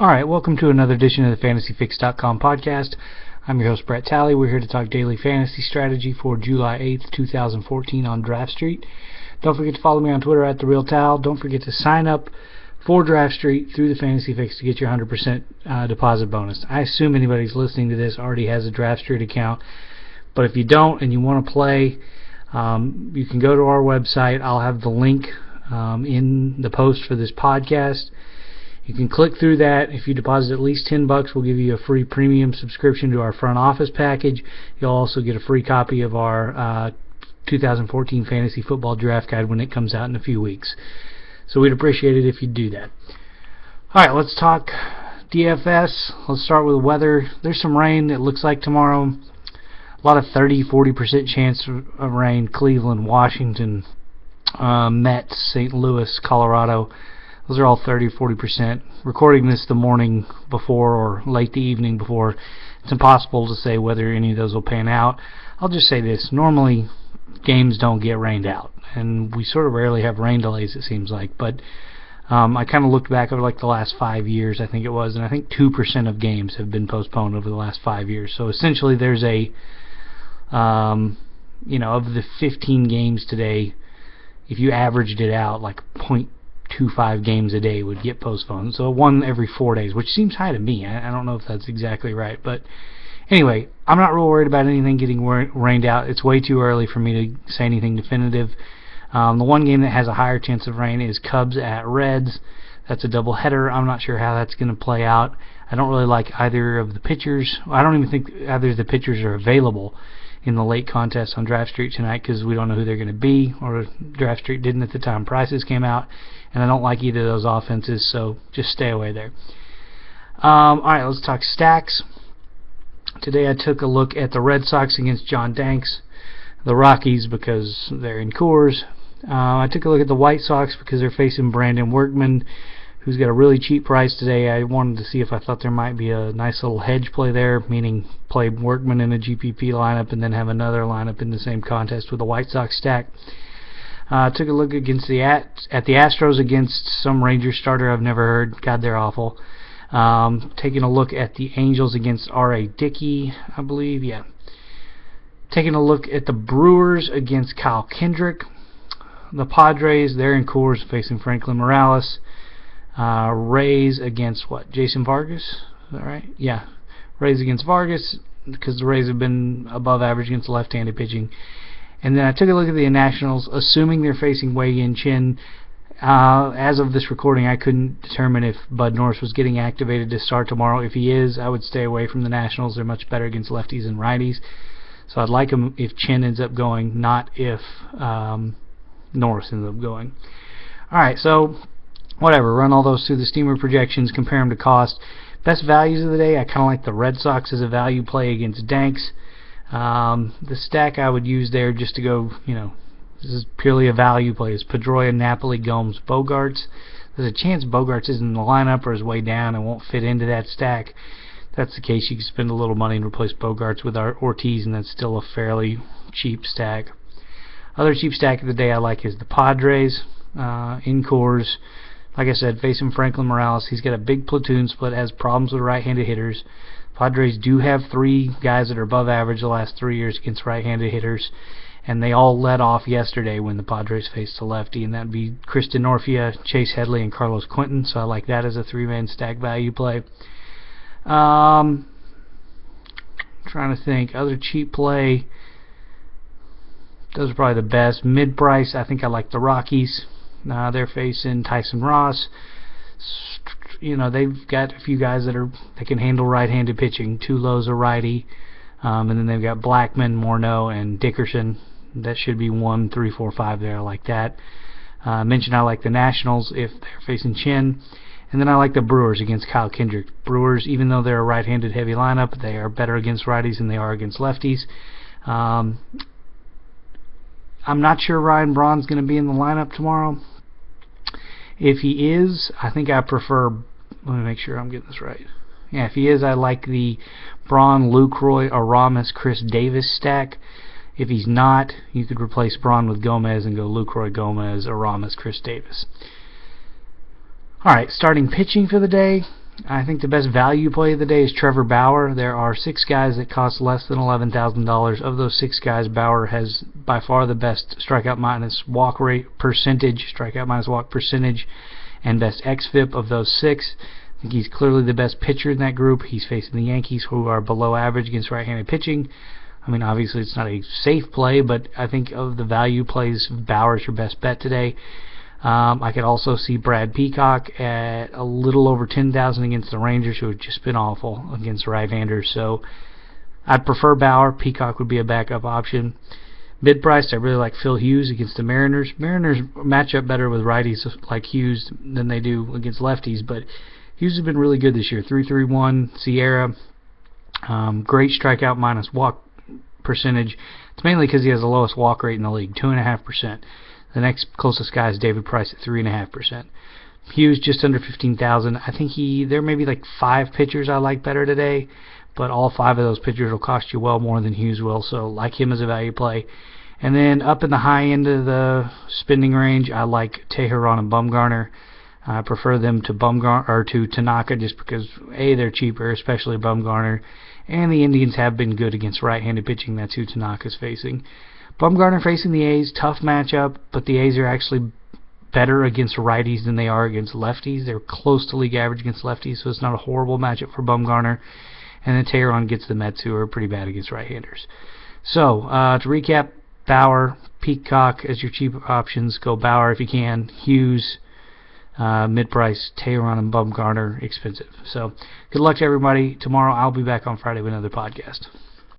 Alright, welcome to another edition of the FantasyFix.com podcast. I'm your host, Brett Talley. We're here to talk daily fantasy strategy for July 8th, 2014 on Draft Street. Don't forget to follow me on Twitter at TheRealTal. Don't forget to sign up for Draft Street through the Fantasy Fix to get your 100% deposit bonus. I assume anybody who's listening to this already has a Draft Street account, but if you don't and you want to play, you can go to our website. I'll have the link in the post for this podcast. You can click through that. If you deposit at least $10, we'll give you a free premium subscription to our front office package. You'll also get a free copy of our 2014 Fantasy Football Draft Guide when it comes out in a few weeks. So we'd appreciate it if you'd do that. Alright, let's talk DFS. Let's start with the weather. There's some rain, it looks like tomorrow. A lot of 30-40% chance of rain. Cleveland, Washington, Mets, St. Louis, Colorado. Those are all 30-40%. Recording this the morning before or late the evening before, it's impossible to say whether any of those will pan out. I'll just say this. Normally, games don't get rained out, and we sort of rarely have rain delays, it seems like. But I kind of looked back over like the last 5 years, I think it was, and I think 2% of games have been postponed over the last 5 years. So essentially there's a, of the 15 games today, if you averaged it out, like 0.25 games a day would get postponed. So one every 4 days, which seems high to me. I don't know if that's exactly right. But anyway, I'm not real worried about anything getting rained out. It's way too early for me to say anything definitive. The one game that has a higher chance of rain is Cubs at Reds. That's a doubleheader. I'm not sure how that's going to play out. I don't really like either of the pitchers. I don't even think either of the pitchers are available in the late contest on Draft Street tonight because we don't know who they're going to be, or Draft Street didn't at the time prices came out, and I don't like either of those offenses, so just stay away there. Alright, let's talk stacks. Today I took a look at the Red Sox against John Danks, the Rockies because they're in Coors. I took a look at the White Sox because they're facing Brandon Workman, who's got a really cheap price today. I wanted to see if I thought there might be a nice little hedge play there, meaning play Workman in a GPP lineup and then have another lineup in the same contest with a White Sox stack. Took a look against at the Astros against some Rangers starter I've never heard. God, they're awful. Taking a look at the Angels against R.A. Dickey, I believe. Yeah. Taking a look at the Brewers against Kyle Kendrick. The Padres, they're in Coors facing Franklin Morales. Rays against Jason Vargas? Is that right? Yeah. Rays against Vargas because the Rays have been above average against left-handed pitching. And then I took a look at the Nationals, assuming they're facing Wei-Yin Chen. As of this recording, I couldn't determine if Bud Norris was getting activated to start tomorrow. If he is, I would stay away from the Nationals. They're much better against lefties and righties. So I'd like him if Chen ends up going, not if Norris ends up going. Alright, so whatever. Run all those through the steamer projections, compare them to cost. Best values of the day, I kind of like the Red Sox as a value play against Danks. The stack I would use there just to go, this is purely a value play, is Pedroia, Napoli, Gomes, Bogarts. There's a chance Bogarts isn't in the lineup or is way down and won't fit into that stack. If that's the case, you can spend a little money and replace Bogarts with our Ortiz, and that's still a fairly cheap stack. Other cheap stack of the day I like is the Padres in Coors. Like I said, facing Franklin Morales. He's got a big platoon split, has problems with right-handed hitters. Padres do have 3 guys that are above average the last 3 years against right-handed hitters, and they all led off yesterday when the Padres faced a lefty, and that would be Chris Denorfia, Chase Headley, and Carlos Quentin, so I like that as a 3-man stack value play. Trying to think. Other cheap play. Those are probably the best. Mid-price, I think I like the Rockies. They're facing Tyson Ross. They've got a few guys that can handle right-handed pitching. Tulo's a righty. And then they've got Blackman, Morneau, and Dickerson. That should be 1, 3, 4, 5 there. I like that. I mentioned I like the Nationals if they're facing Chen. And then I like the Brewers against Kyle Kendrick. Brewers, even though they're a right-handed heavy lineup, they are better against righties than they are against lefties. I'm not sure Ryan Braun's going to be in the lineup tomorrow. If he is, I think I prefer, let me make sure I'm getting this right. Yeah, if he is, I like the Braun, Lucroy, Aramis, Chris Davis stack. If he's not, you could replace Braun with Gomez and go Lucroy, Gomez, Aramis, Chris Davis. Alright, starting pitching for the day. I think the best value play of the day is Trevor Bauer. There are 6 guys that cost less than $11,000. Of those 6 guys, Bauer has by far the best strikeout minus walk rate percentage, and best xFIP of those 6. I think he's clearly the best pitcher in that group. He's facing the Yankees, who are below average against right-handed pitching. I mean, obviously it's not a safe play, but I think of the value plays, Bauer's your best bet today. I could also see Brad Peacock at a little over $10,000 against the Rangers, who have just been awful against right-handers. So I'd prefer Bauer. Peacock would be a backup option. Mid-priced, I really like Phil Hughes against the Mariners. Mariners match up better with righties like Hughes than they do against lefties, but Hughes has been really good this year. 3.31 Sierra. Great strikeout minus walk percentage. It's mainly because he has the lowest walk rate in the league, 2.5%. The next closest guy is David Price at 3.5%. Hughes just under 15,000. I think there may be like 5 pitchers I like better today, but all 5 of those pitchers will cost you well more than Hughes will, so like him as a value play. And then up in the high end of the spending range, I like Teheran and Bumgarner. I prefer them to Tanaka just because A, they're cheaper, especially Bumgarner, and the Indians have been good against right-handed pitching. That's who Tanaka's facing. Bumgarner facing the A's, tough matchup, but the A's are actually better against righties than they are against lefties. They're close to league average against lefties, so it's not a horrible matchup for Bumgarner. And then Teheran gets the Mets, who are pretty bad against right-handers. So, to recap, Bauer, Peacock as your cheap options. Go Bauer if you can. Hughes, mid-price, Teheran and Bumgarner, expensive. So, good luck to everybody. Tomorrow I'll be back on Friday with another podcast.